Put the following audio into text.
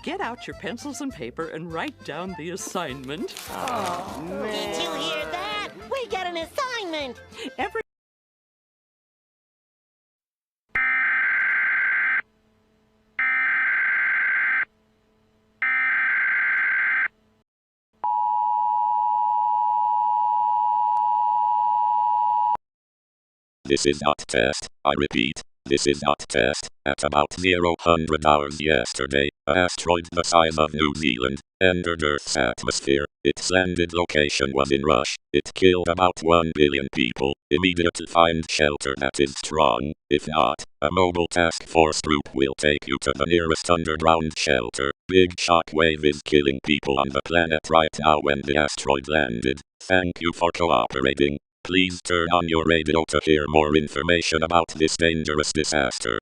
get out your pencils and paper and write down the assignment. Oh, man. Did you hear that? We got an assignment! This is not test. I repeat, this is not test. At about 000 hours yesterday, an asteroid the size of New Zealand entered Earth's atmosphere. Its landed location was in Russia. It killed about 1 billion people. Immediate find shelter that is strong. If not, a mobile task force group will take you to the nearest underground shelter. Big shockwave is killing people on the planet right now when the asteroid landed. Thank you for cooperating. Please turn on your radio to hear more information about this dangerous disaster.